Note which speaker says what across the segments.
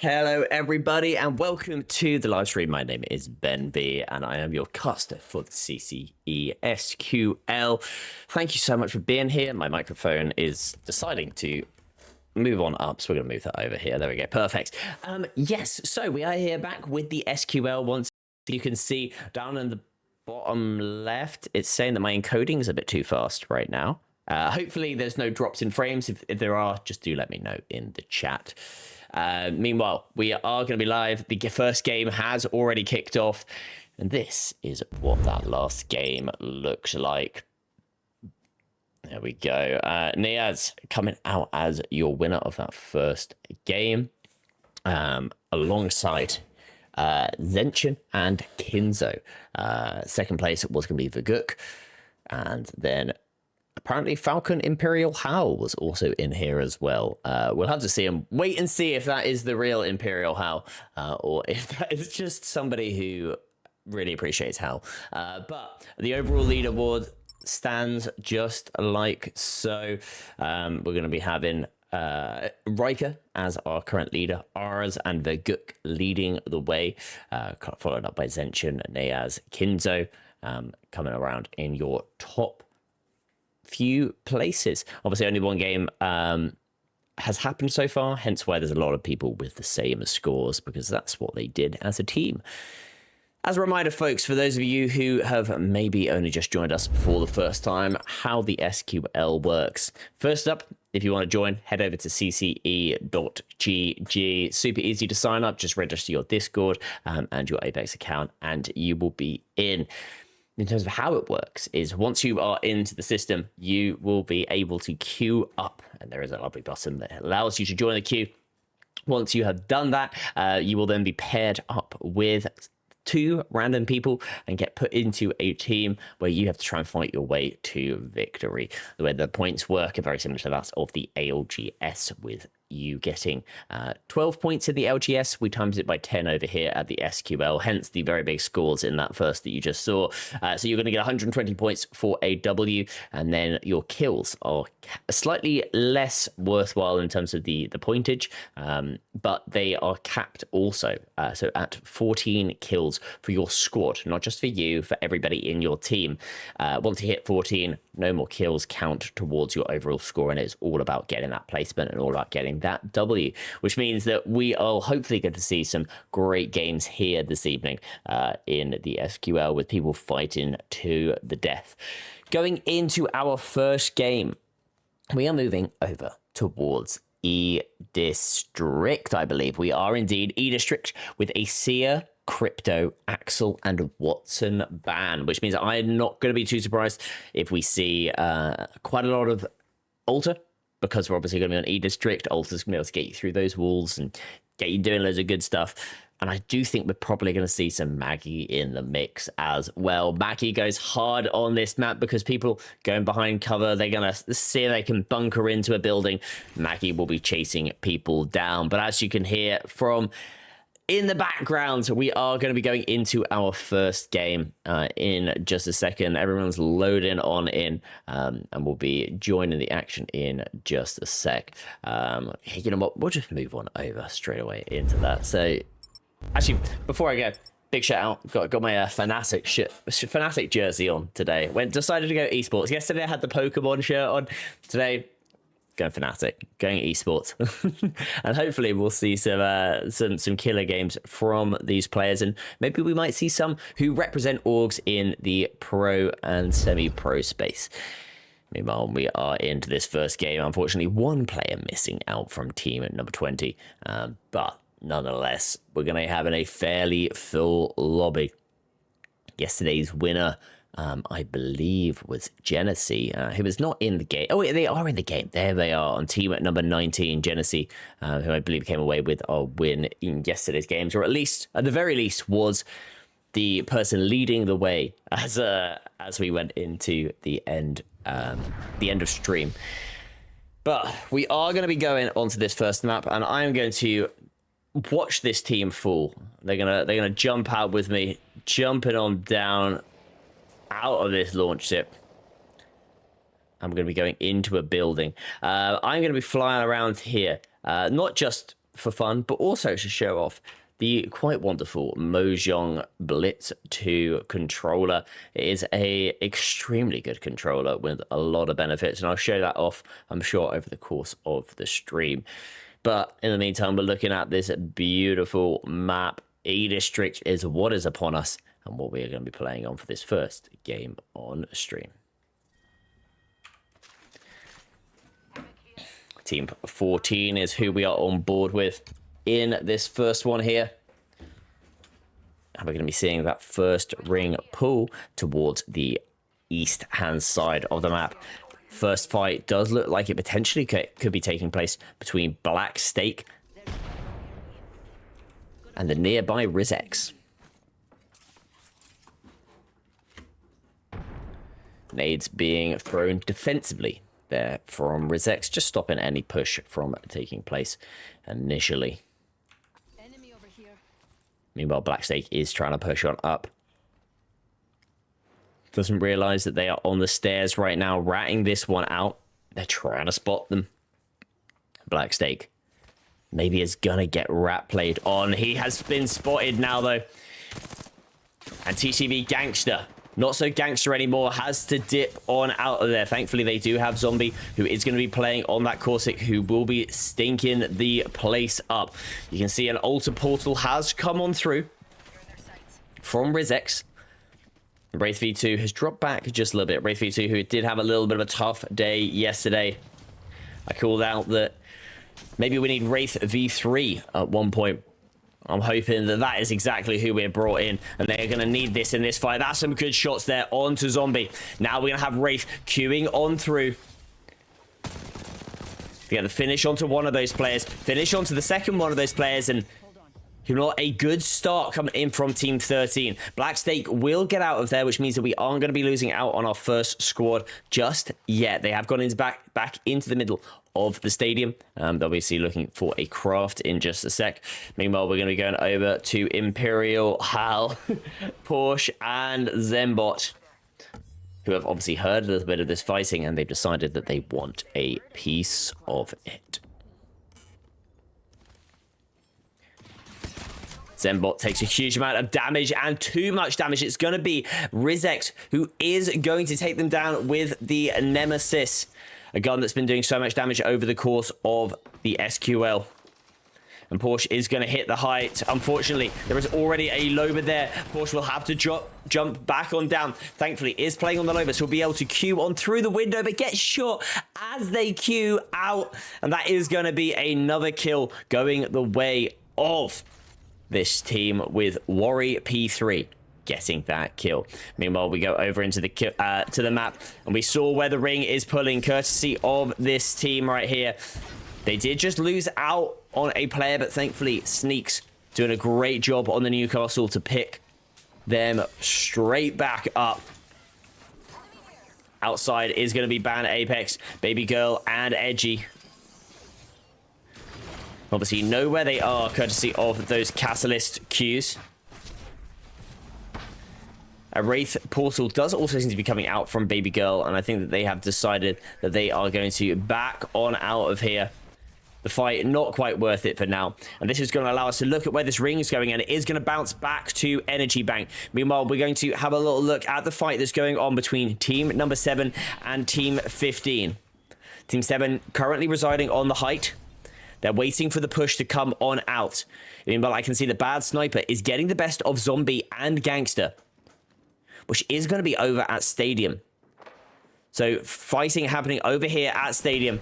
Speaker 1: Hello everybody and welcome to the live stream. My name is Ben B and I am your caster for the CCE SQL. Thank you so much for being here. My microphone is deciding to move on up, so we're going to move that over here. There we go. Perfect. Yes, so we are here back with the SQL. Once you can see down in the bottom left, it's saying that my encoding is a bit too fast right now. Hopefully there's no drops in frames. If there are, just do let me know in the chat. Meanwhile, we are going to be live. The first game has already kicked off, and this is what that last game looks like. There we go. Niaz coming out as your winner of that first game, alongside Zenchen and Kinzo. Second place was going to be Vaguk, and then apparently Falcon Imperial Howl was also in here as well. We'll have to see and wait and see if that is the real Imperial Howl, or if that is just somebody who really appreciates Howl. But the overall leaderboard stands just like so. We're going to be having Riker as our current leader, Ars and Vaguk leading the way, followed up by Zenchen, Niaz, Kinzo, coming around in your top few places. Obviously only one game has happened so far, hence why there's a lot of people with the same scores, because that's what they did as a team. As a reminder, folks, for those of you who have maybe only just joined us for the first time, how the SQL works. First up, if you want to join, head over to cce.gg. Super easy to sign up. Just register your Discord and your Apex account, and you will be in. In terms of how it works is once you are into the system, you will be able to queue up, and there is a lovely button that allows you to join the queue. Once you have done that, you will then be paired up with two random people and get put into a team where you have to try and fight your way to victory. The way the points work are very similar to that of the ALGS, with you getting 12 points in the LGS. We times it by 10 over here at the SQL, hence the very big scores in that first that you just saw. So you're going to get 120 points for a W, and then your kills are slightly less worthwhile in terms of the pointage, but they are capped also. So at 14 kills for your squad, not just for you, for everybody in your team. Once you hit 14, no more kills count towards your overall score, and it's all about getting that placement and all about getting that W, which means that we are hopefully going to see some great games here this evening in the SQL, with people fighting to the death. Going into our first game, we are moving over towards E-District, I believe. We are indeed E-District with a Seer, Crypto, Axel, and Watson ban, which means I'm not going to be too surprised if we see quite a lot of Alter, because we're obviously going to be on E-District. Alter's going to be able to get you through those walls and get you doing loads of good stuff. And I do think we're probably going to see some Maggie in the mix as well. Maggie goes hard on this map because people going behind cover, they're going to see if they can bunker into a building. Maggie will be chasing people down. But as you can hear from in the background, we are going to be going into our first game in just a second. Everyone's loading on in, and we'll be joining the action in just a sec. You know what? We'll just move on over straight away into that. So, actually, before I go, big shout out. Got my Fnatic jersey on today. Decided to go esports. Yesterday I had the Pokemon shirt on. Today, going Fnatic, going esports, and hopefully we'll see some killer games from these players, and maybe we might see some who represent orgs in the pro and semi-pro space. Meanwhile, we are into this first game. Unfortunately, one player missing out from team at number 20, but nonetheless, we're going to be having a fairly full lobby. Yesterday's winner, I believe, was Genesee, who was not in the game. Oh, wait, they are in the game. There they are on team at number 19, Genesee, who I believe came away with a win in yesterday's games, or at least, at the very least, was the person leading the way as we went into the end of stream. But we are going to be going onto this first map, and I'm going to watch this team fall. They're gonna jump out with me, jumping on down out of this launch ship. I'm going to be going into a building. I'm going to be flying around here, not just for fun, but also to show off the quite wonderful Mojang Blitz 2 controller. It is a extremely good controller with a lot of benefits, and I'll show that off, I'm sure, over the course of the stream. But in the meantime, we're looking at this beautiful map. E-District is what is upon us and what we are going to be playing on for this first game on stream. Team 14 is who we are on board with in this first one here. And we're going to be seeing that first ring pull towards the east-hand side of the map. First fight does look like it potentially could be taking place between Black Stake and the nearby Rizex. Nades being thrown defensively there from Rizex, just stopping any push from taking place initially.
Speaker 2: Enemy over here.
Speaker 1: Meanwhile, Black Stake is trying to push on up. Doesn't realize that they are on the stairs right now, ratting this one out. They're trying to spot them. Black Stake maybe is gonna get rat played on. He has been spotted now though. And TCV Gangster, not so gangster anymore, has to dip on out of there. Thankfully they do have Zombie, who is going to be playing on that Corsic, who will be stinking the place up. You can see an altar portal has come on through from Rizex. Wraith V2 has dropped back just a little bit. Wraith V2, who did have a little bit of a tough day yesterday. I called out that maybe we need Wraith V3 at one point. I'm hoping that that is exactly who we're brought in, and they're going to need this in this fight. That's some good shots there onto Zombie. Now we're going to have Wraith queuing on through. We get the finish onto one of those players, finish onto the second one of those players, and you know, a good start coming in from Team 13. Black Stake will get out of there, which means that we aren't going to be losing out on our first squad just yet. They have gone into back into the middle of the stadium. They'll be looking for a craft in just a sec. Meanwhile, we're going to be going over to Imperial, Hal, Porsche, and Zembot, who have obviously heard a little bit of this fighting, and they've decided that they want a piece of it. Zembot takes a huge amount of damage, and too much damage. It's going to be Rizex who is going to take them down with the Nemesis, a gun that's been doing so much damage over the course of the SQL. And Porsche is going to hit the height. Unfortunately, there is already a Loba there. Porsche will have to jump back on down. Thankfully, is playing on the Loba, so he'll be able to queue on through the window, but gets shot as they queue out. And that is going to be another kill going the way of this team, with Worry P3 getting that kill. Meanwhile, we go over into the to the map, and we saw where the ring is pulling, courtesy of this team right here. They did just lose out on a player, but thankfully Sneaks doing a great job on the Newcastle to pick them straight back up. Outside is going to be Ban Apex, Baby Girl, and Edgy. Obviously, you know where they are, courtesy of those Catalyst queues. A Wraith portal does also seem to be coming out from Baby Girl, and I think that they have decided that they are going to back on out of here. The fight, not quite worth it for now. And this is going to allow us to look at where this ring is going, and it is going to bounce back to Energy Bank. Meanwhile, we're going to have a little look at the fight that's going on between Team number 7 and Team 15. Team 7 currently residing on the height. They're waiting for the push to come on out. Meanwhile, I can see the bad sniper is getting the best of Zombie and Gangster, which is going to be over at Stadium. So fighting happening over here at Stadium.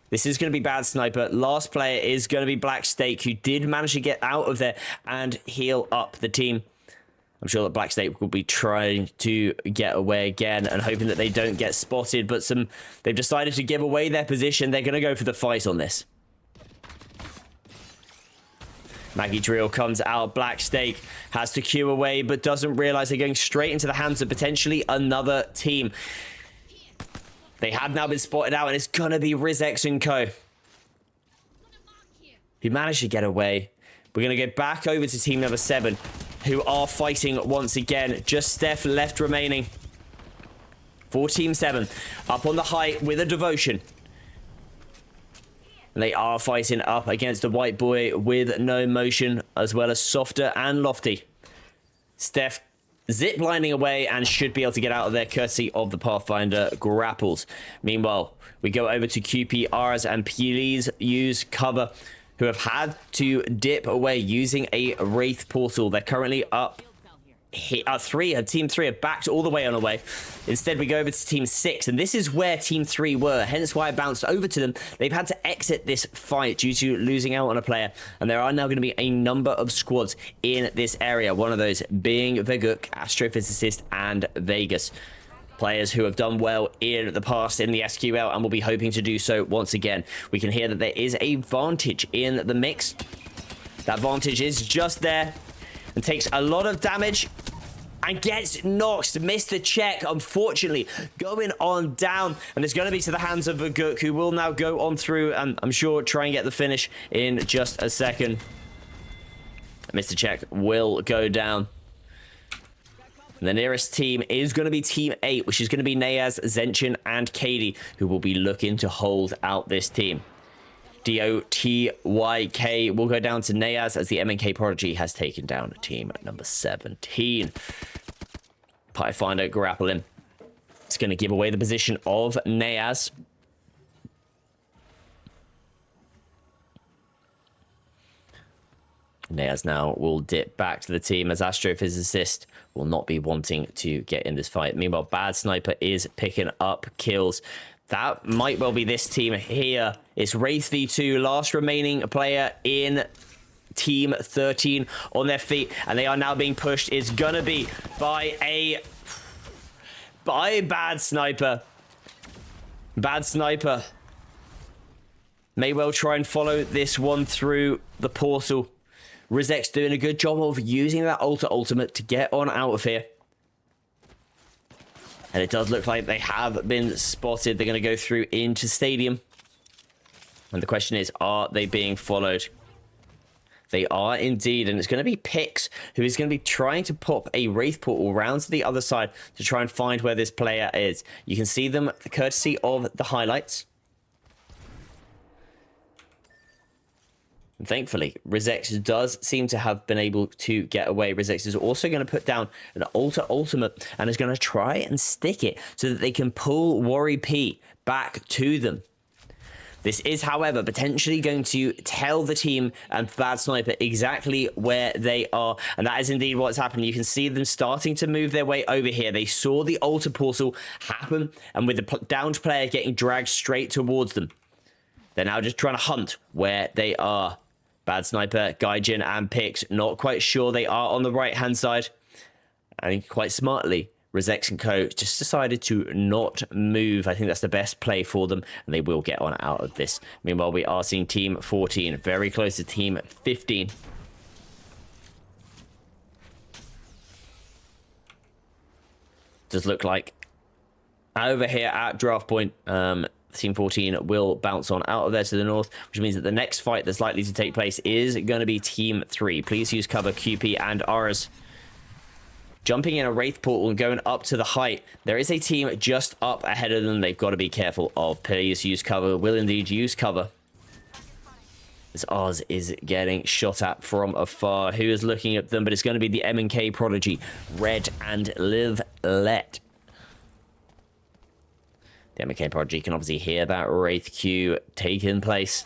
Speaker 1: This is going to be bad sniper. Last player is going to be Black Stake, who did manage to get out of there and heal up the team. I'm sure that Black Stake will be trying to get away again and hoping that they don't get spotted, but they've decided to give away their position. They're going to go for the fight on this. Maggie Drill comes out. Black Stake has to queue away, but doesn't realize they're going straight into the hands of potentially another team. They have now been spotted out, and it's going to be Rizex and co. He managed to get away. We're going to go back over to team number 7, who are fighting once again. Just Steph left remaining for team 7. Up on the height with a devotion. And they are fighting up against the white boy with no motion, as well as Softer and Lofty. Steph zip-lining away and should be able to get out of there courtesy of the Pathfinder grapples. Meanwhile, we go over to QP, Ars, and Please use cover, who have had to dip away using a Wraith portal. They're currently up. Team 3 are backed all the way on away. Instead, we go over to Team 6, and this is where Team 3 were, hence why I bounced over to them. They've had to exit this fight due to losing out on a player, and there are now going to be a number of squads in this area, one of those being Veguk, Astrophysicist, and Vegas. Players who have done well in the past in the SQL and will be hoping to do so once again. We can hear that there is a Vantage in the mix. That Vantage is just there and takes a lot of damage and gets knocked. Missed the check, unfortunately, going on down. And it's going to be to the hands of Veguk, who will now go on through and I'm sure try and get the finish in just a second. Mr. Check will go down. The nearest team is going to be Team 8, which is going to be Nayaz, Zenchin, and Katie, who will be looking to hold out this team. DOTYK will go down to Nayaz as the MNK Prodigy has taken down team number 17. Pathfinder grappling. It's going to give away the position of Nayaz. Nayaz now will dip back to the team as Astrophysicist will not be wanting to get in this fight. Meanwhile, Bad Sniper is picking up kills. That might well be this team here. It's Wraith v2, last remaining player in Team 13 on their feet, and they are now being pushed. It's gonna be by Bad Sniper. Bad Sniper may well try and follow this one through the portal. Rizek's doing a good job of using that ultimate to get on out of here. And it does look like they have been spotted. They're going to go through into Stadium. And the question is, are they being followed? They are indeed. And it's going to be Pix, who is going to be trying to pop a Wraith portal round to the other side to try and find where this player is. You can see them courtesy of the highlights. And thankfully, Rizex does seem to have been able to get away. Rizex is also going to put down an ultimate and is going to try and stick it so that they can pull Worry P back to them. This is, however, potentially going to tell the team and Bad Sniper exactly where they are. And that is indeed what's happened. You can see them starting to move their way over here. They saw the altar portal happen, and with the downed player getting dragged straight towards them, they're now just trying to hunt where they are. Bad Sniper, Gaijin, and Pix, not quite sure they are on the right-hand side. I think quite smartly, Rizex and Co. just decided to not move. I think that's the best play for them, and they will get on out of this. Meanwhile, we are seeing Team 14 very close to Team 15. Does look like over here at draft point, Team 14 will bounce on out of there to the north, which means that the next fight that's likely to take place is going to be Team 3. Please use cover, QP, and Aras. Jumping in a Wraith portal and going up to the height. There is a team just up ahead of them they've got to be careful of. Please use cover. Will indeed use cover. As Oz is getting shot at from afar. Who is looking at them? But it's going to be the M&K Prodigy. Red and Live Let. The M&K Prodigy can obviously hear that Wraith Q taking place.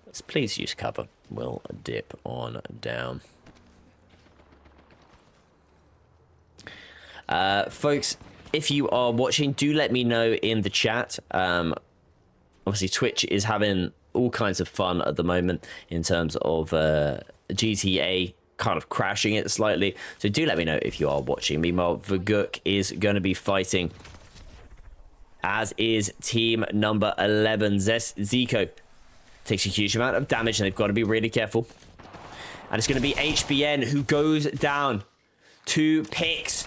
Speaker 1: Let's please use cover. We'll dip on down. Folks, if you are watching, do let me know in the chat. Obviously, Twitch is having all kinds of fun at the moment in terms of GTA kind of crashing it slightly. So do let me know if you are watching. Meanwhile, Veguk is going to be fighting, as is team number 11. Zico takes a huge amount of damage, and they've got to be really careful. And it's going to be HBN who goes down to Pix.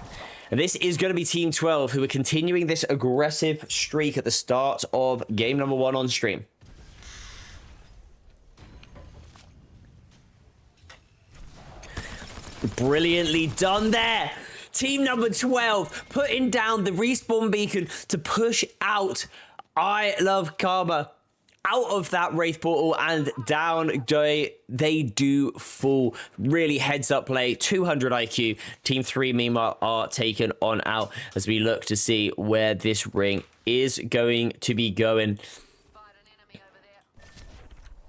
Speaker 1: And this is going to be Team 12, who are continuing this aggressive streak at the start of game number 1 on stream. Brilliantly done there. Team number 12 putting down the respawn beacon to push out I Love Karma out of that Wraith portal, and down they do fall. Really heads up play, 200 IQ. Team 3 meanwhile are taken on out as we look to see where this ring is going to be going.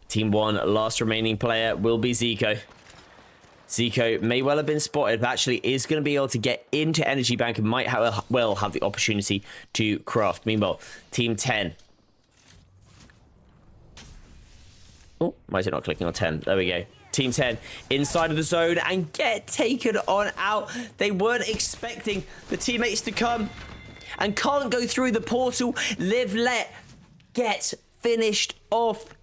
Speaker 1: Team 1 last remaining player will be Zico. Zico may well have been spotted, but actually is going to be able to get into Energy Bank and might have the opportunity to craft. Meanwhile, Team 10. Oh, why is it not clicking on 10? There we go. Team 10 inside of the zone and get taken on out. They weren't expecting the teammates to come and can't go through the portal. Live Let get finished off.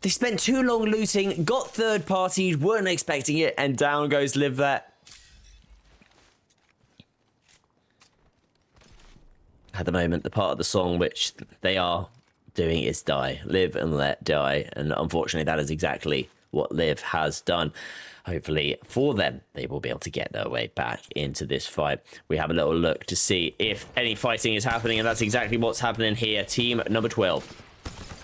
Speaker 1: They spent too long looting, got third partied, weren't expecting it, and down goes Live Let. At the moment, the part of the song which they are doing is die. Live and let die. And unfortunately, that is exactly what Live has done. Hopefully for them, they will be able to get their way back into this fight. We have a little look to see if any fighting is happening, and that's exactly what's happening here. Team number 12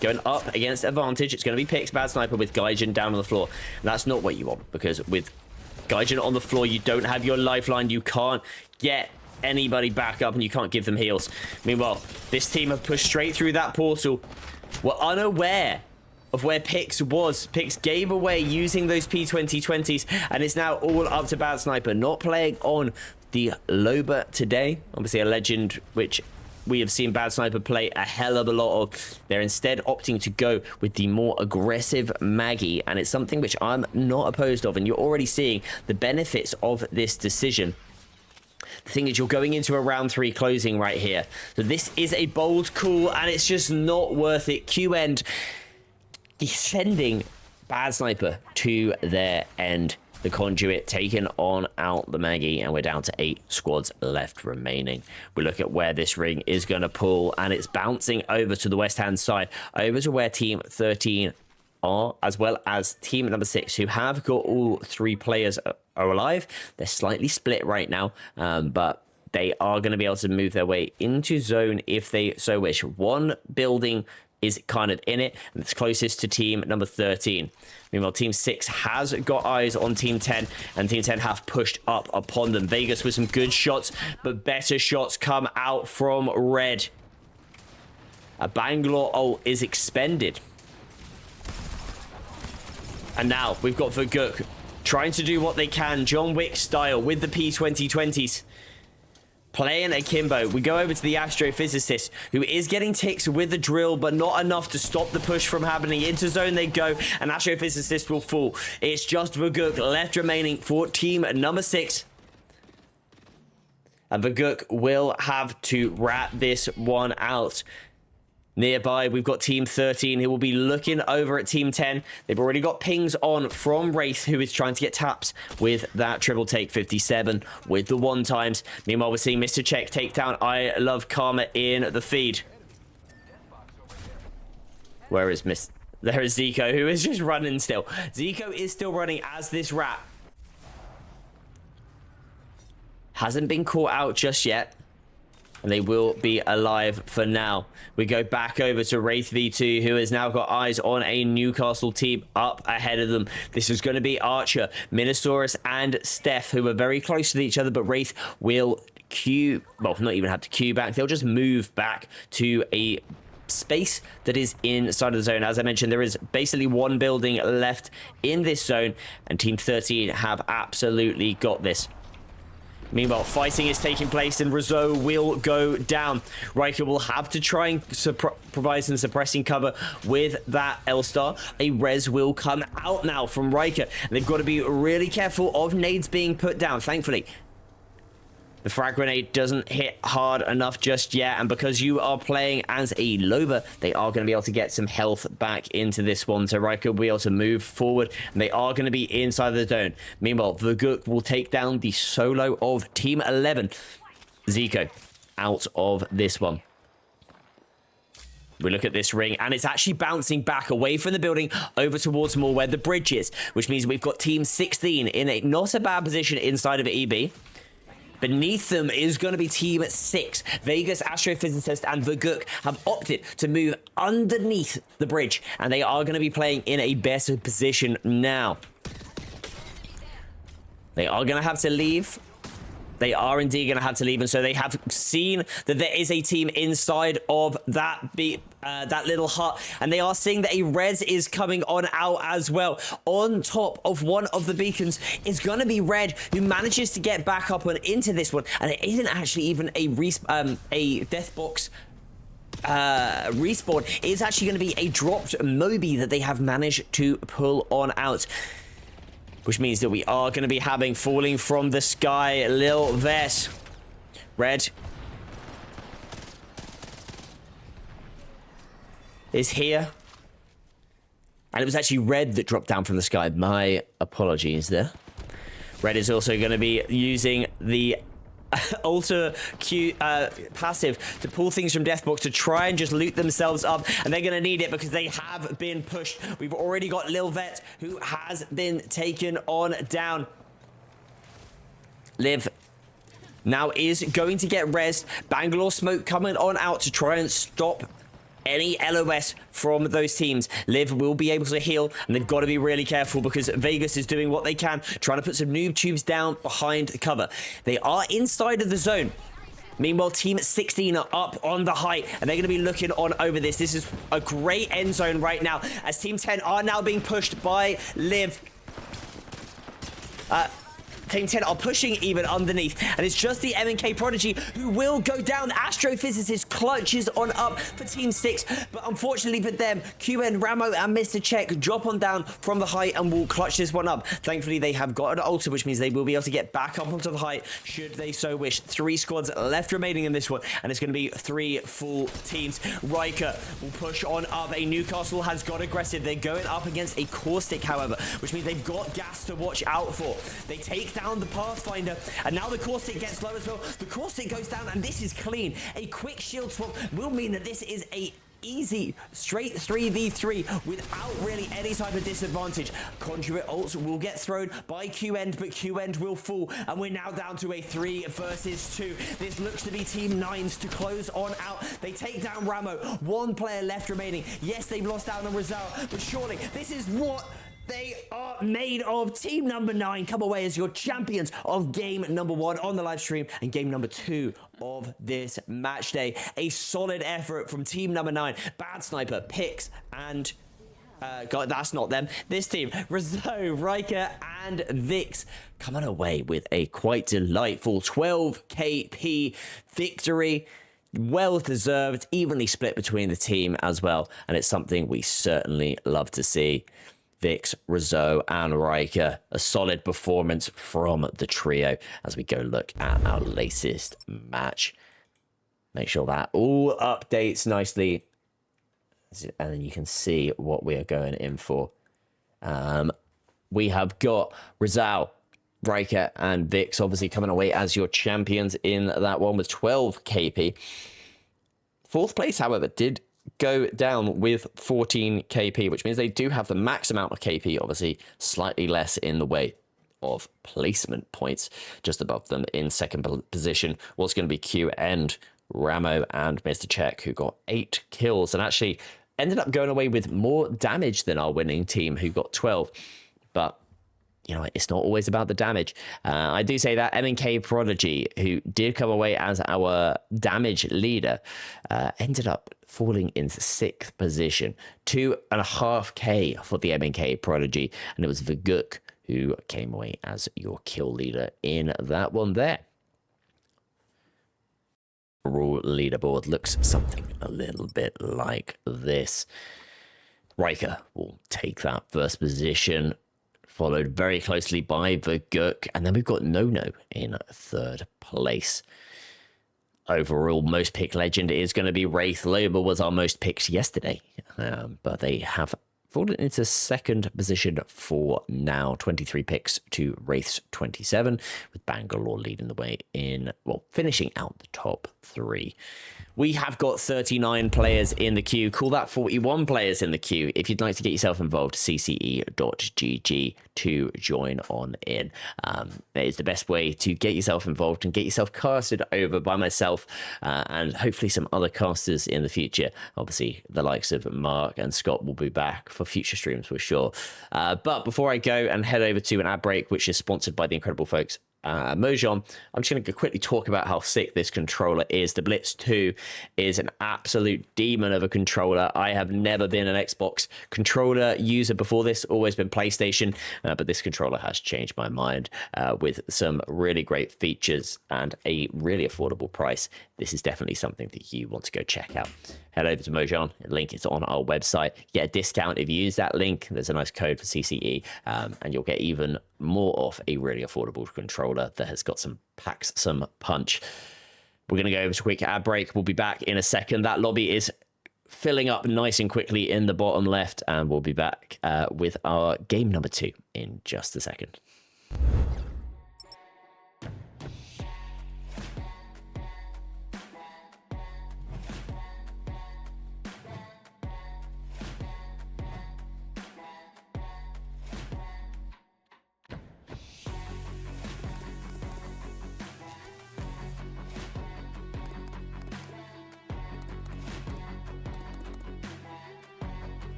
Speaker 1: going up against advantage. It's going to be Pix Bad Sniper with Gaijin down on the floor. And that's not what you want, because with Gaijin on the floor, you don't have your lifeline. You can't get anybody back up and you can't give them heals. Meanwhile, this team have pushed straight through that portal. Were unaware of where Pix was. Pix gave away using those P2020s, and it's now all up to Bad Sniper. Not playing on the Loba today. Obviously a legend which we have seen Bad Sniper play a hell of a lot of. They're instead opting to go with the more aggressive Maggie, and it's something which I'm not opposed of, and you're already seeing the benefits of this decision. The thing is, you're going into a round 3 closing right here. So this is a bold call, and it's just not worth it. Q end sending Bad Sniper to their end. The Conduit taking on out the Maggie, and we're down to 8 squads left remaining. We look at where this ring is going to pull, and it's bouncing over to the west-hand side, over to where Team 13 are, as well as Team number 6, who have got all 3 players are alive. They're slightly split right now, but they are going to be able to move their way into zone if they so wish. One building is kind of in it, and it's closest to Team number 13. Meanwhile, Team 6 has got eyes on Team 10, and Team 10 have pushed up upon them. Vegas with some good shots, but better shots come out from Red. A Bangalore ult is expended. And now we've got Vergook trying to do what they can, John Wick style, with the P2020s. Playing akimbo. We go over to the astrophysicist, who is getting ticks with the drill, but not enough to stop the push from happening. Into zone they go, and astrophysicist will fall. It's just Vergook left remaining for Team number 6. And Vergook will have to wrap this one out. Nearby, we've got Team 13, who will be looking over at Team 10. They've already got pings on from Wraith, who is trying to get taps with that triple take 57 with the 1 times. Meanwhile, we're seeing Mr. Check take down I Love Karma in the feed. Where is Miss? There is Zico, who is just running still. Zico is still running as this rat. Hasn't been caught out just yet. And they will be alive for now. We go back over to Wraith V2, who has now got eyes on a Newcastle team up ahead of them. This is going to be Archer, Minosaurus, and Steph, who are very close to each other, but Wraith will queue, well, not even have to queue back. They'll just move back to a space that is inside of the zone. As I mentioned, there is basically 1 building left in this zone, and Team 13 have absolutely got this. Meanwhile, fighting is taking place, and Rizzo will go down. Riker will have to try and provide some suppressing cover with that L-Star. A res will come out now from Riker, and they've got to be really careful of nades being put down. Thankfully, the frag grenade doesn't hit hard enough just yet, and because you are playing as a Loba, they are going to be able to get some health back into this one. So Riker will be able to move forward, and they are going to be inside the zone. Meanwhile, Vergook will take down the solo of Team 11. Zico out of this one. We look at this ring, and it's actually bouncing back away from the building over towards more where the bridge is, which means we've got Team 16 in a not a bad position inside of EB. Beneath them is going to be Team 6. Vegas, Astrophysicist, and Vaguk have opted to move underneath the bridge, and they are going to be playing in a better position now. They are going to have to leave. They are indeed going to have to leave, and so they have seen that there is a team inside of that little hut, and they are seeing that a res is coming on out as well. On top of one of the beacons is going to be Red, who manages to get back up and into this one, and it isn't actually even a death box respawn. It's actually going to be a dropped Moby that they have managed to pull on out. Which means that we are going to be having falling from the sky, Lil Vet. Red is here. And it was actually Red that dropped down from the sky. My apologies there. Red is also going to be using the Alter Q passive to pull things from Deathbox to try and just loot themselves up, and they're going to need it because they have been pushed. We've already got Lil Vet, who has been taken on down. Liv now is going to get rezzed. Bangalore smoke coming on out to try and stop any LOS from those teams. Liv will be able to heal, and they've got to be really careful because Vegas is doing what they can, trying to put some noob tubes down behind the cover. They are inside of the zone. Meanwhile, Team 16 are up on the height, and they're going to be looking on over this. This is a great end zone right now, as Team 10 are now being pushed by Liv. Team 10 are pushing even underneath, and it's just the M&K Prodigy who will go down. Astrophysicist clutches on up for Team 6, but unfortunately for them, QN, Ramo, and Mr. Check drop on down from the height and will clutch this one up. Thankfully, they have got an altar, which means they will be able to get back up onto the height should they so wish. 3 squads left remaining in this one, and it's going to be 3 full teams. Riker will push on up. A Newcastle has got aggressive. They're going up against a Caustic, however, which means they've got gas to watch out for. They take down the Pathfinder, and now the Caustic gets low as well. The Caustic goes down, and this is clean. A quick shield swap will mean that this is a easy straight 3v3 without really any type of disadvantage. Conduit ults will get thrown by QEnd, but QEnd will fall, and we're now down to a 3 versus 2. This looks to be Team 9s to close on out. They take down Ramo. 1 player left remaining. Yes, they've lost out on Rizal, but surely this is what they are made of. Team number 9 come away as your champions of game number 1 on the live stream and game number 2 of this match day. A solid effort from team number 9. Bad Sniper, Pix, and God, that's not them. This team, Rizzo, Riker, and Vix coming away with a quite delightful 12 KP victory. Well deserved, evenly split between the team as well, and it's something we certainly love to see. Vix, Rizzo, and Riker, a solid performance from the trio as we go look at our latest match. Make sure that all updates nicely, and you can see what we are going in for. We have got Rizzo, Riker, and Vix obviously coming away as your champions in that one with 12 KP. 4th place, however, did go down with 14 KP, which means they do have the max amount of KP, obviously slightly less in the way of placement points. Just above them in 2nd position was going to be QEnd, Ramo, and Mr. Check, who got 8 kills and actually ended up going away with more damage than our winning team, who got 12. But you know, it's not always about the damage. I do say that M&K Prodigy, who did come away as our damage leader, ended up falling into 6th position. 2.5k for the M&K Prodigy, and it was Vaguk who came away as your kill leader in that one there. Overall leaderboard looks something a little bit like this. Riker will take that 1st position, followed very closely by Vaguk, and then we've got No-No in 3rd place. Overall, most picked legend is going to be Wraith. Loba was our most picked yesterday, but they have fallen into 2nd position for now. 23 picks to Wraith's 27, with Bangalore leading the way in, well, finishing out the top 3. We have got 39 players in the queue. Call that 41 players in the queue. If you'd like to get yourself involved, cce.gg to join on in. That is the best way to get yourself involved and get yourself casted over by myself and hopefully some other casters in the future. Obviously, the likes of Mark and Scott will be back for future streams for sure. But before I go and head over to an ad break, which is sponsored by the incredible folks Mojang, I'm just going to quickly talk about how sick this controller is. The Blitz 2 is an absolute demon of a controller. I have never been an Xbox controller user before this, always been PlayStation, but this controller has changed my mind with some really great features and a really affordable price. This is definitely something that you want to go check out. Head over to Mojang. The link is on our website. Get a discount if you use that link. There's a nice code for CCE, and you'll get even more off a really affordable controller that has got packs some punch. We're going to go over to a quick ad break. We'll be back in a second. That lobby is filling up nice and quickly in the bottom left, and we'll be back with our game number 2 in just a second.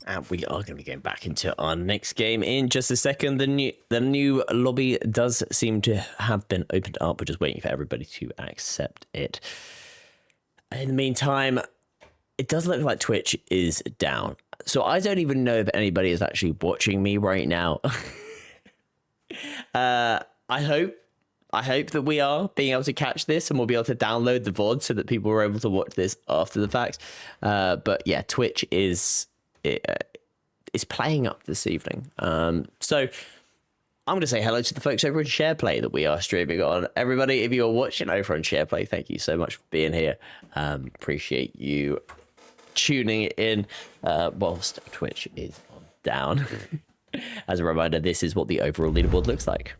Speaker 1: And we are going to be going back into our next game in just a second. The new lobby does seem to have been opened up. We're just waiting for everybody to accept it. In the meantime, it does look like Twitch is down. So I don't even know if anybody is actually watching me right now. I hope that we are being able to catch this and we'll be able to download the VOD so that people are able to watch this after the fact. But yeah, Twitch is playing up this evening. So I'm going to say hello to the folks over in Shareplay that we are streaming on. Everybody, if you're watching over on Shareplay, thank you so much for being here. Appreciate you tuning in whilst Twitch is on down. As a reminder, this is what the overall leaderboard looks like.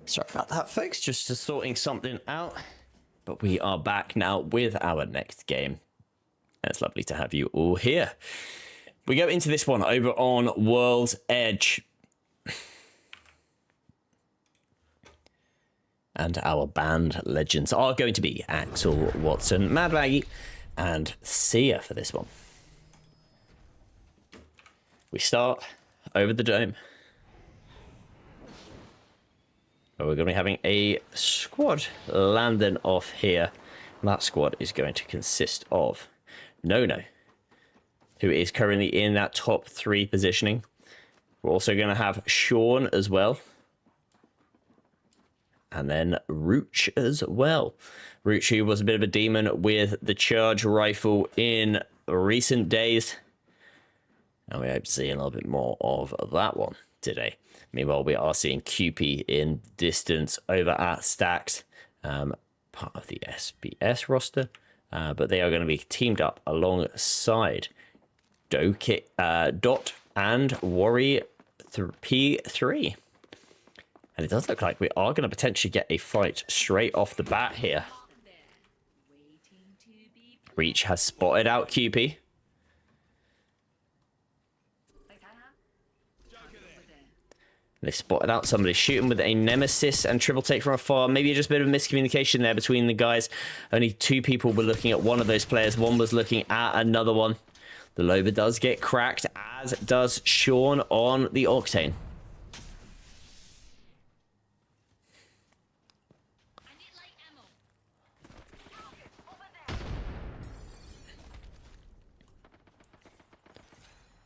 Speaker 1: Sorry about that, folks. Just sorting something out. But we are back now with our next game. And it's lovely to have you all here. We go into this one over on World's Edge. And our band legends are going to be Axel, Watson, Mad Maggie, and Sia for this one. We start over the dome. We're going to be having a squad landing off here. And that squad is going to consist of Nono, who is currently in that top 3 positioning. We're also going to have Sean as well. And then Rooch as well. Rooch, who was a bit of a demon with the charge rifle in recent days. And we hope to see a little bit more of that one today. Meanwhile, we are seeing QP in distance over at Stacks, part of the SBS roster. But they are going to be teamed up alongside Dot and Worry P3. And it does look like we are going to potentially get a fight straight off the bat here. Reach has spotted out QP. They've spotted out somebody shooting with a nemesis and triple take from afar. Maybe just a bit of miscommunication there between the guys. Only 2 people were looking at one of those players. One was looking at another one. The Loba does get cracked, as does Sean on the Octane.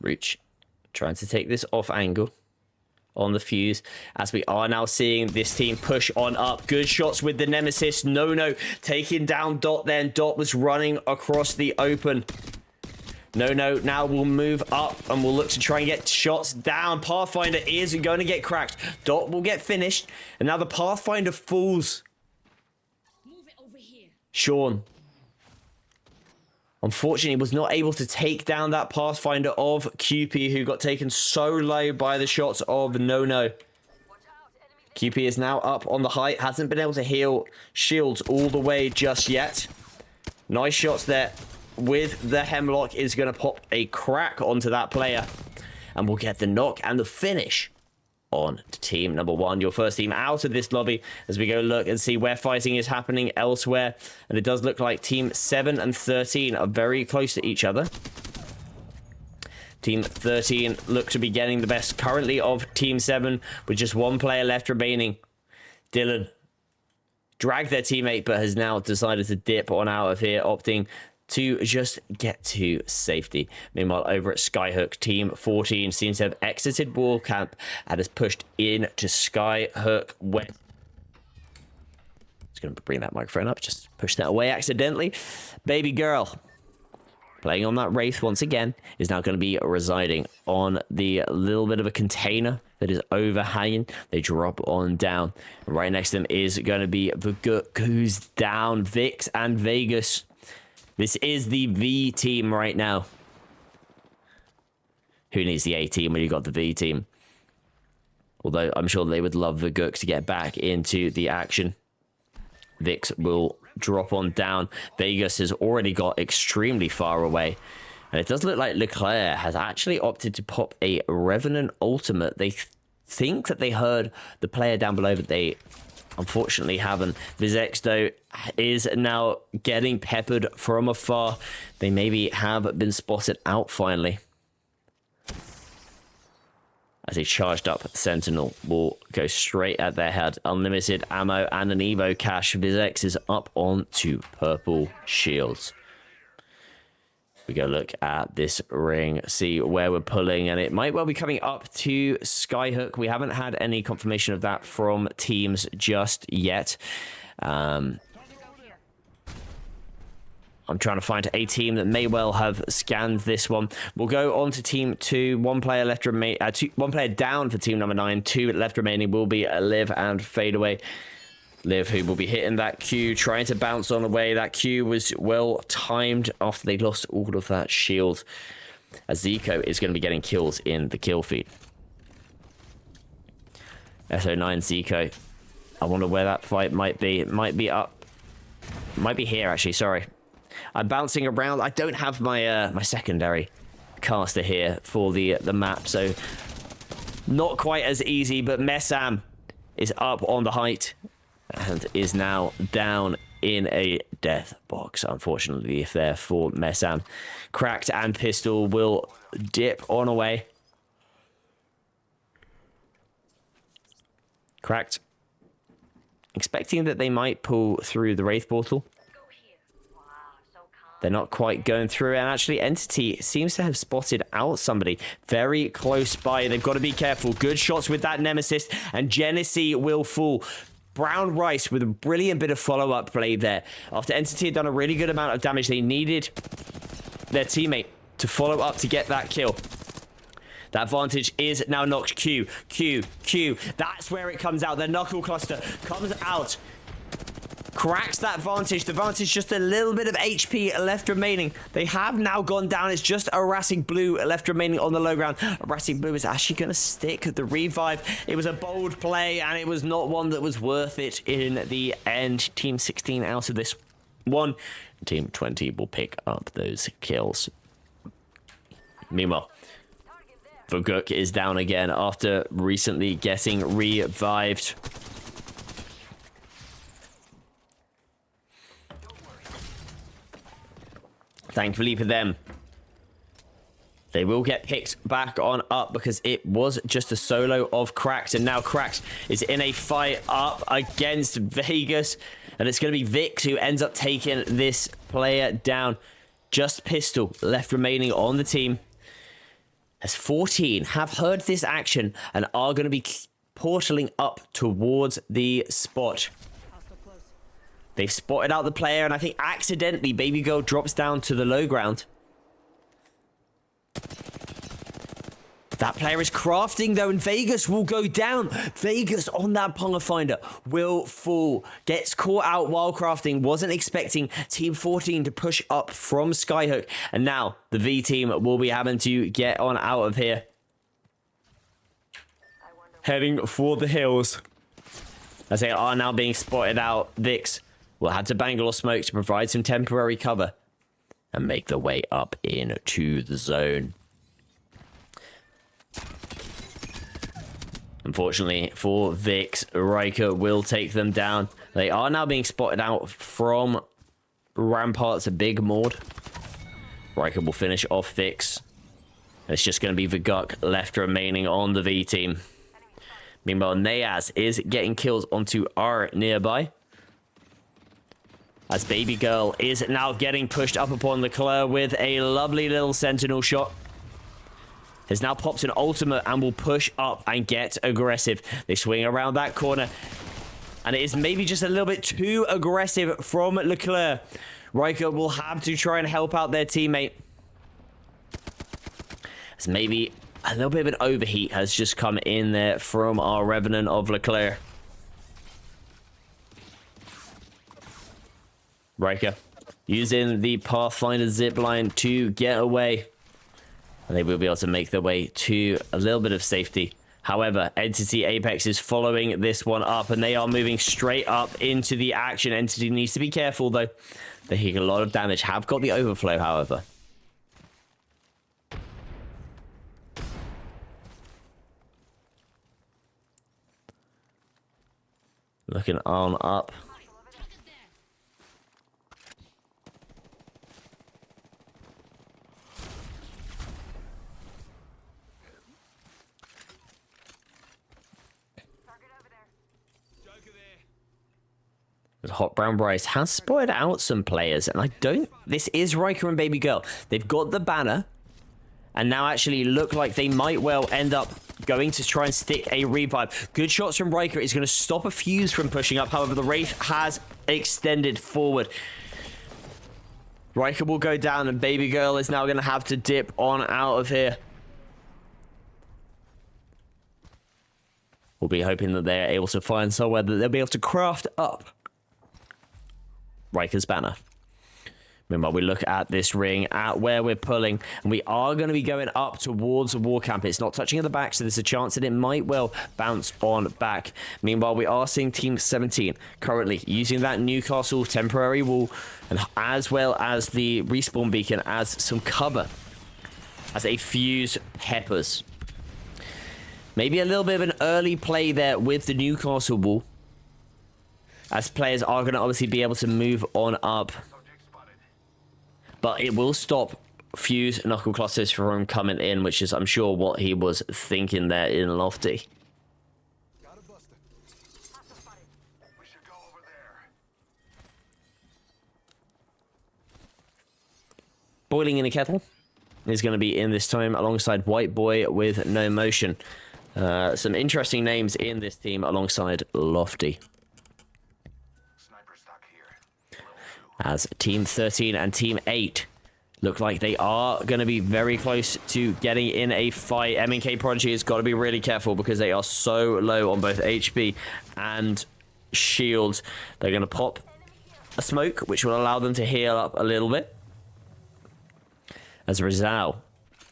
Speaker 1: Reach trying to take this off angle on the fuse, as we are now seeing this team push on up. Good shots with the nemesis. No, taking down Dot then. Dot was running across the open. No, now we'll move up and we'll look to try and get shots down. Pathfinder is going to get cracked. Dot will get finished. And now the Pathfinder falls.
Speaker 2: Move it over here.
Speaker 1: Sean, unfortunately, was not able to take down that Pathfinder of QP, who got taken so low by the shots of No. QP is now up on the height. Hasn't been able to heal shields all the way just yet. Nice shots there with the Hemlock. Is going to pop a crack onto that player. And we'll get the knock and the finish on to team number 1. Your first team out of this lobby as we go look and see where fighting is happening elsewhere. And it does look like team 7 and 13 are very close to each other. Team 13 look to be getting the best currently of team 7 with just 1 player left remaining. Dylan dragged their teammate but has now decided to dip on out of here, opting to just get to safety. Meanwhile, over at Skyhook, team 14 seems to have exited wall camp and has pushed in to Skyhook West. Just going to bring that microphone up, just push that away accidentally. Baby girl, playing on that Wraith once again, is now going to be residing on the little bit of a container that is overhanging. They drop on down. Right next to them is going to be Vaguk, who's down. Vix and Vegas. This is the V team right now. Who needs the A team when you got the V team? Although I'm sure they would love the Vaguk to get back into the action. Vix will drop on down. Vegas has already got extremely far away. And it does look like Leclerc has actually opted to pop a Revenant ultimate. They think that they heard the player down below, but they unfortunately haven't. Vizex, though, is now getting peppered from afar. They maybe have been spotted out finally. As a charged up Sentinel will go straight at their head. Unlimited ammo and an Evo cache. Vizex is up onto purple shields. We go look at this ring, see where we're pulling, and it might well be coming up to Skyhook. We haven't had any confirmation of that from teams just yet. I'm trying to find a team that may well have scanned this one. We'll go on to team 2. 1 player left remain. 1 player down for team number 9. 2 left remaining will be Liv and Fadeaway. Liv, who will be hitting that Q, trying to bounce on away. That Q was well timed after they lost all of that shield. As Zico is going to be getting kills in the kill feed. SO9 Zico. I wonder where that fight might be. It might be up. Might be here, actually. Sorry. I'm bouncing around. I don't have my my secondary caster here for the map, so not quite as easy. But Messam is up on the height and is now down in a death box, unfortunately, if there for Messam. Cracked and Pistol will dip on away. Cracked. Expecting that they might pull through the Wraith portal. They're not quite going through, and actually Entity seems to have spotted out somebody very close by. They've got to be careful. Good shots with that Nemesis, and Genesee will fall. Brown Rice with a brilliant bit of follow-up play there. After Entity had done a really good amount of damage, they needed their teammate to follow up to get that kill. That Vantage is now knocked. Q. That's where it comes out. The Knuckle Cluster comes out. Cracks that Vantage. The Vantage just a little bit of HP left remaining. They have now gone down. It's just a Racing Blue left remaining on the low ground. Racing Blue is actually going to stick the revive. It was a bold play, and it was not one that was worth it in the end. Team 16 out of this one. Team 20 will pick up those kills. Meanwhile, Voguk is down again after recently getting revived. Thankfully for them, they will get picked back on up because it was just a solo of Cracked, and now Cracked is in a fight up against Vegas, and it's going to be Vix who ends up taking this player down. Just Pistol left remaining on the team, as 14 have heard this action and are going to be portaling up towards the spot. They've spotted out the player, and I think accidentally Baby Girl drops down to the low ground. That player is crafting though, and Vegas will go down. Vegas on that Punger Finder will fall. Gets caught out while crafting. Wasn't expecting Team 14 to push up from Skyhook. And now the V team will be having to get on out of here. Heading for the hills, as they are now being spotted out. Vix will have to Bangalore smoke to provide some temporary cover and make their way up into the zone. Unfortunately for Vix, Riker will take them down. They are now being spotted out from Ramparts, a big Maud. Riker will finish off Vix. It's just going to be Vaguk left remaining on the V team. Meanwhile, Nayaz is getting kills onto R nearby, as Baby Girl is now getting pushed up upon Leclerc with a lovely little sentinel shot. Has now popped an ultimate and will push up and get aggressive. They swing around that corner, and it is maybe just a little bit too aggressive from Leclerc. Riker will have to try and help out their teammate, as maybe a little bit of an overheat has just come in there from our Revenant of Leclerc. Riker using the Pathfinder zipline to get away, and they will be able to make their way to a little bit of safety. However, Entity Apex is following this one up, and they are moving straight up into the action. Entity needs to be careful, though. They take a lot of damage. Have got the overflow, however. Looking on up. Hot Brown Bryce has spotted out some players, and I don't... This is Riker and Baby Girl. They've got the banner, and now actually look like they might well end up going to try and stick a revive. Good shots from Riker is going to stop a fuse from pushing up. However, the Wraith has extended forward. Riker will go down, and Baby Girl is now going to have to dip on out of here. We'll be hoping that they're able to find somewhere that they'll be able to craft up Riker's banner. Meanwhile, we look at this ring, at where we're pulling, and we are going to be going up towards the war camp. It's not touching at the back, so there's a chance that it might well bounce on back. Meanwhile, we are seeing Team 17 currently using that Newcastle temporary wall, and as well as the respawn beacon as some cover, as a fuse peppers. Maybe a little bit of an early play there with the Newcastle wall, as players are going to obviously be able to move on up. But it will stop fuse knuckle clusters from coming in, which is, I'm sure, what he was thinking there in Lofty. Boiling in a kettle is going to be in this time alongside White Boy with no motion. Some interesting names in this team alongside Lofty. As Team 13 and Team 8 look like they are going to be very close to getting in a fight. M&K Prodigy has got to be really careful because they are so low on both HP and shields. They're going to pop a smoke, which will allow them to heal up a little bit. As Rizal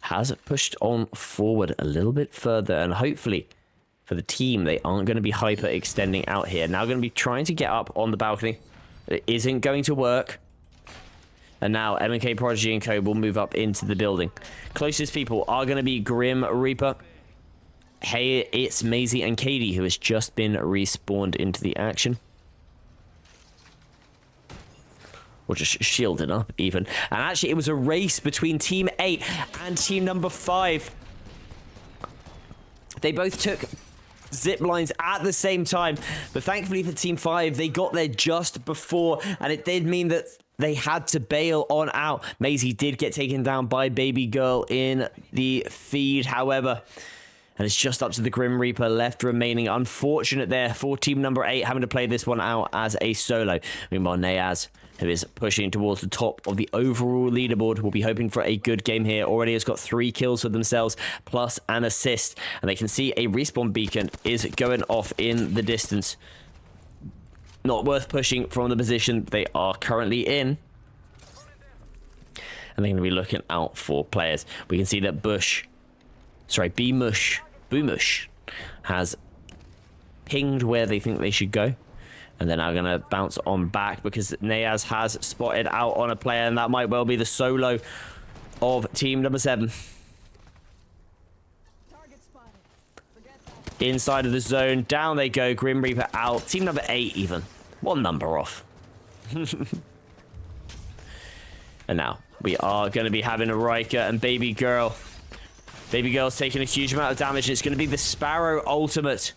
Speaker 1: has pushed on forward a little bit further, and hopefully for the team, they aren't going to be hyper extending out here. Now going to be trying to get up on the balcony. It isn't going to work. And now M&K Prodigy and Co will move up into the building. Closest people are going to be Grim Reaper. Hey, it's Maisie and Katie, who has just been respawned into the action. Or just shielded up, even. And actually, it was a race between Team 8 and Team number 5. They both took zip lines at the same time, but thankfully for Team 5, they got there just before, and it did mean that they had to bail on out. Maisie did get taken down by Baby Girl in the feed, however, and it's just up to the Grim Reaper left remaining. Unfortunate there for Team number 8 having to play this one out as a solo. Meanwhile, Nayaz, who is pushing towards the top of the overall leaderboard, will be hoping for a good game here. Already has got 3 kills for themselves, plus an assist. And they can see a respawn beacon is going off in the distance. Not worth pushing from the position they are currently in. And they're going to be looking out for players. We can see that Boomush has pinged where they think they should go. And they're now going to bounce on back because Nayaz has spotted out on a player, and that might well be the solo of Team number 7. Inside of the zone, down they go. Grim Reaper out. Team number 8 even. 1 number off. And now we are going to be having a Riker and Baby Girl. Baby Girl's taking a huge amount of damage. It's going to be the Sparrow ultimate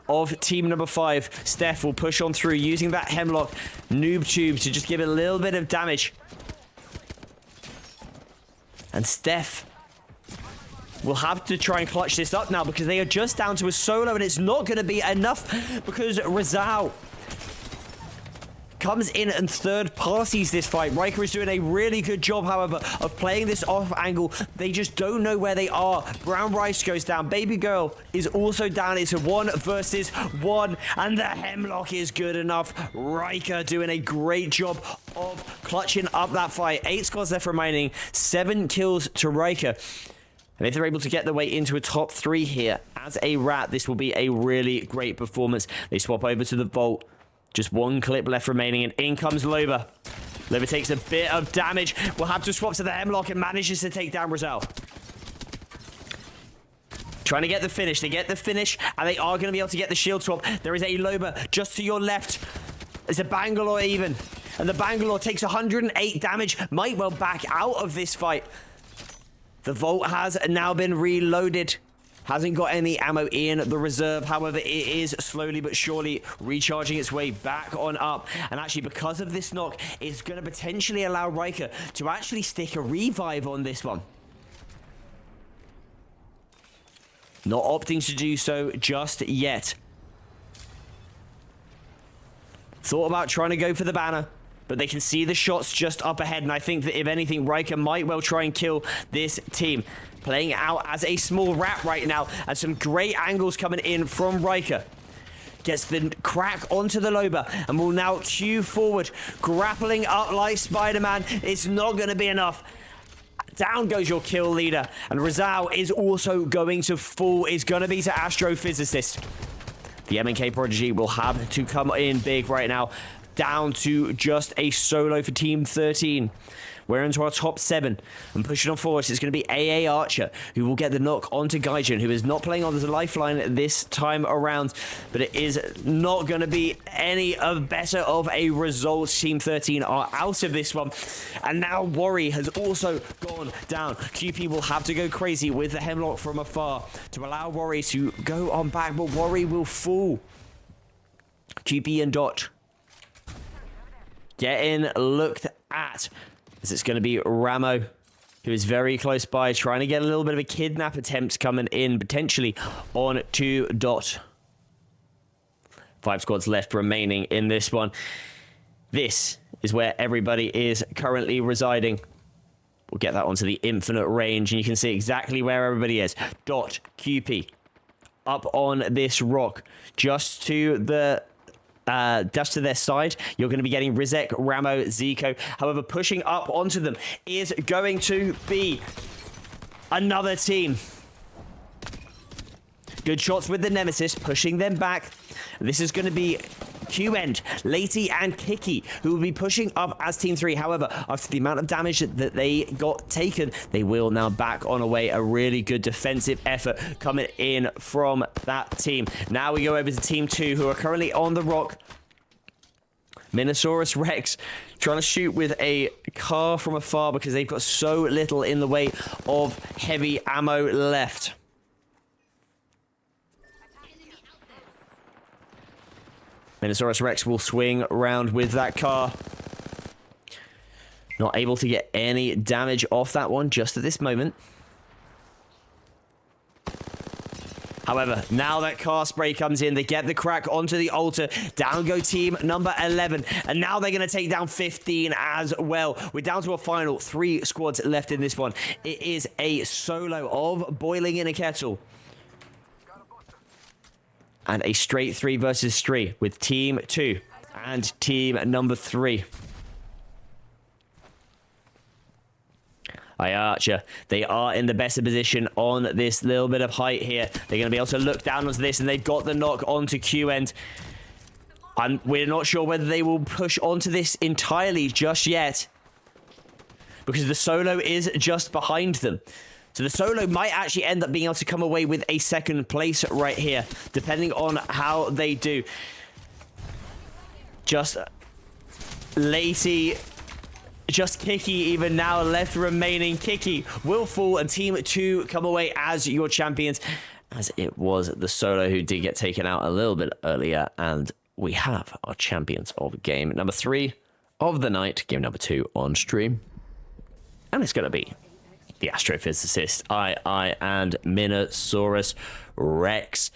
Speaker 1: of Team number 5. Steph will push on through using that Hemlock noob tube to just give it a little bit of damage. And Steph will have to try and clutch this up now because they are just down to a solo, and it's not going to be enough because Rizal comes in and third parties this fight. Riker is doing a really good job, however, of playing this off angle. They just don't know where they are. Brown Rice goes down. Baby Girl is also down. It's a 1 versus 1, and the Hemlock is good enough. Riker doing a great job of clutching up that fight. 8 squads left remaining. 7 kills to Riker. And if they're able to get their way into a top 3 here as a rat, this will be a really great performance. They swap over to the Vault. Just 1 clip left remaining, and in comes Loba. Loba takes a bit of damage. Will have to swap to the Hemlock and manages to take down Rizal. Trying to get the finish. They get the finish, and they are going to be able to get the shield swap. There is a Loba just to your left. There's a Bangalore even. And the Bangalore takes 108 damage. Might well back out of this fight. The Vault has now been reloaded. Hasn't got any ammo in the reserve. However, it is slowly but surely recharging its way back on up. And actually, because of this knock, it's going to potentially allow Riker to actually stick a revive on this one. Not opting to do so just yet. Thought about trying to go for the banner, but they can see the shots just up ahead. And I think that if anything, Riker might well try and kill this team. Playing out as a small rat right now, and some great angles coming in from Riker. gets the crack onto the Loba and will now queue forward, grappling up like Spider-Man. It's not going to be enough. Down goes your kill leader, and Rizal is also going to fall. It's going to be to Astrophysicist. The MNK Prodigy will have to come in big right now, down to just a solo for Team 13. We're into our top 7, and pushing on forward is going to be AA Archer, who will get the knock onto Gaijin, who is not playing on the lifeline this time around, but it is not going to be any better of a result. Team 13 are out of this one, and now Worry has also gone down. QP will have to go crazy with the Hemlock from afar to allow Worry to go on back, but Worry will fall. QP and Dot getting looked at. As it's going to be Ramo, who is very close by, trying to get a little bit of a kidnap attempt coming in, potentially on to Dot. 5 squads left remaining in this one. This is where everybody is currently residing. We'll get that onto the infinite range, and you can see exactly where everybody is. Dot, QP, up on this rock, just to their side. You're going to be getting Rizek, Ramo, Zico. However, pushing up onto them is going to be another team. Good shots with the Nemesis, pushing them back. This is going to be Q-End, Lady, and Kiki, who will be pushing up as Team 3. However, after the amount of damage that they got taken, they will now back on away. A really good defensive effort coming in from that team. Now we go over to Team 2, who are currently on the rock. Minosaurus Rex trying to shoot with a car from afar because they've got so little in the way of heavy ammo left. Minosaurus Rex will swing around with that car. Not able to get any damage off that one just at this moment. However, now that car spray comes in, they get the crack onto the altar. Down go team number 11. And now they're going to take down 15 as well. We're down to a final 3 squads left in this one. It is a solo of Boiling in a Kettle. And a straight 3 versus 3 with Team 2 and Team number 3. Archer, they are in the better position on this little bit of height here. They're going to be able to look down onto this, and they've got the knock onto Q-End. We're not sure whether they will push onto this entirely just yet, because the solo is just behind them. So the solo might actually end up being able to come away with a 2nd place right here, depending on how they do. Just Lacey, just Kiki even now left remaining. Kiki will fall, and Team 2 come away as your champions, as it was the solo who did get taken out a little bit earlier. And we have our champions of game number 3 of the night, game number 2 on stream. And it's going to be the Astrophysicist, II, and Minosaurus Rex.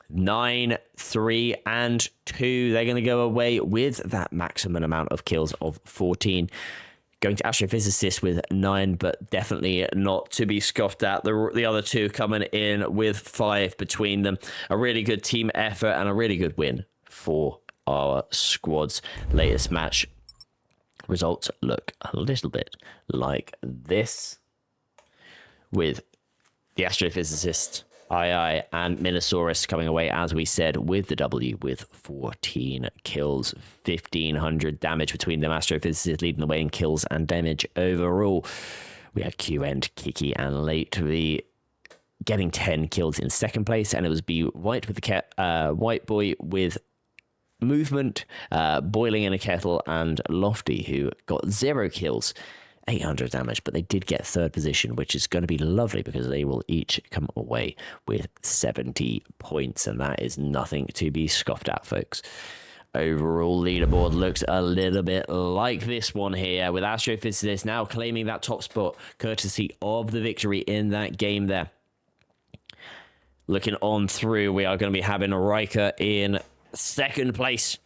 Speaker 1: 9, 3, and 2. They're going to go away with that maximum amount of kills of 14. Going to Astrophysicist with 9, but definitely not to be scoffed at. The other 2 coming in with 5 between them. A really good team effort and a really good win for our squad's latest match. Results look a little bit like this, with the Astrophysicist, II, and Minosaurus coming away, as we said, with the W, with 14 kills, 1,500 damage between them. Astrophysicist leading the way in kills and damage overall. We had Q-End, Kiki, and Late to be getting 10 kills in 2nd place, and it was B White with the White Boy with movement, Boiling in a Kettle, and Lofty, who got 0 kills. 800 damage, but they did get 3rd position, which is going to be lovely because they will each come away with 70 points, and that is nothing to be scoffed at, folks. Overall leaderboard looks a little bit like this one here, with Astrophysicist now claiming that top spot courtesy of the victory in that game there. Looking on through, we are going to be having Riker in 2nd place,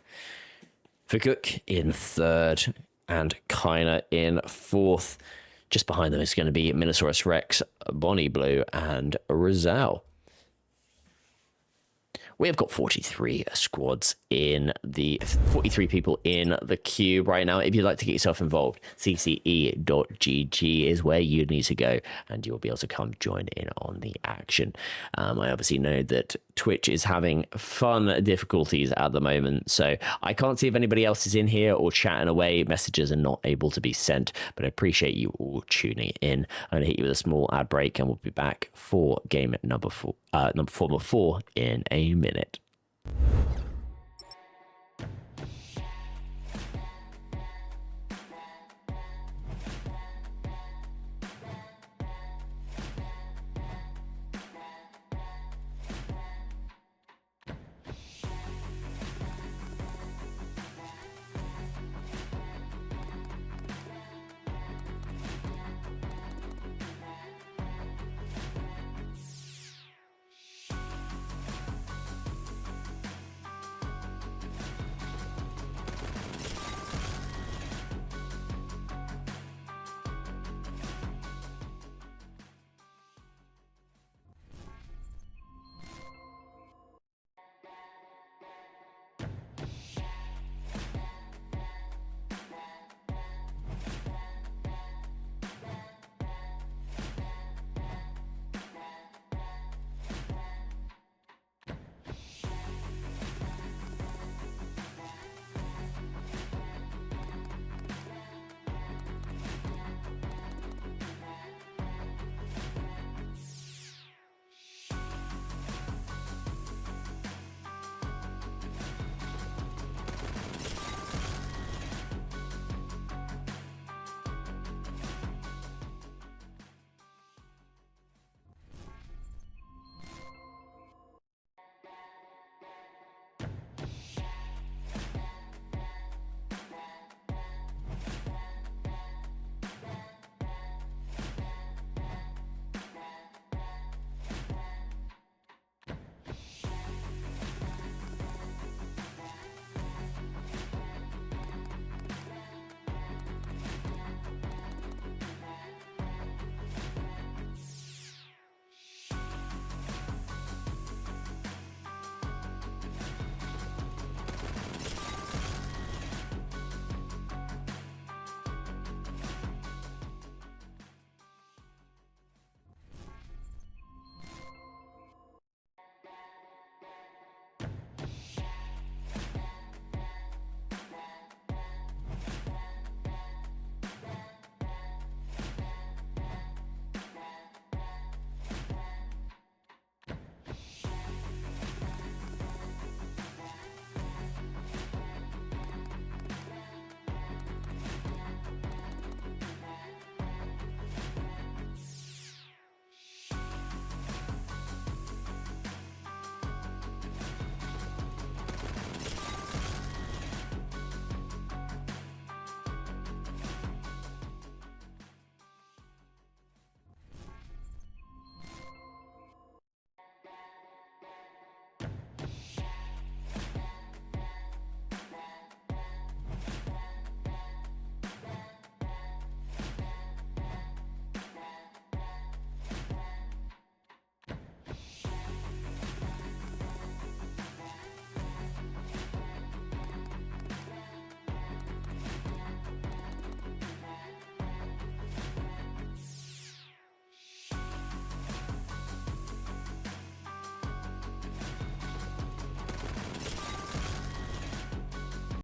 Speaker 1: Fakuk in 3rd, and Kaina in 4th. Just behind them is going to be Minosaurus Rex, Bonnie Blue, and Rizal. We have got 43 squads in the 43 people in the queue right now. If you'd like to get yourself involved, CCE.GG is where you need to go, and you'll be able to come join in on the action. I obviously know that Twitch is having fun difficulties at the moment, so I can't see if anybody else is in here or chatting away. Messages are not able to be sent, but I appreciate you all tuning in. I'm going to hit you with a small ad break, and we'll be back for game number four in a minute.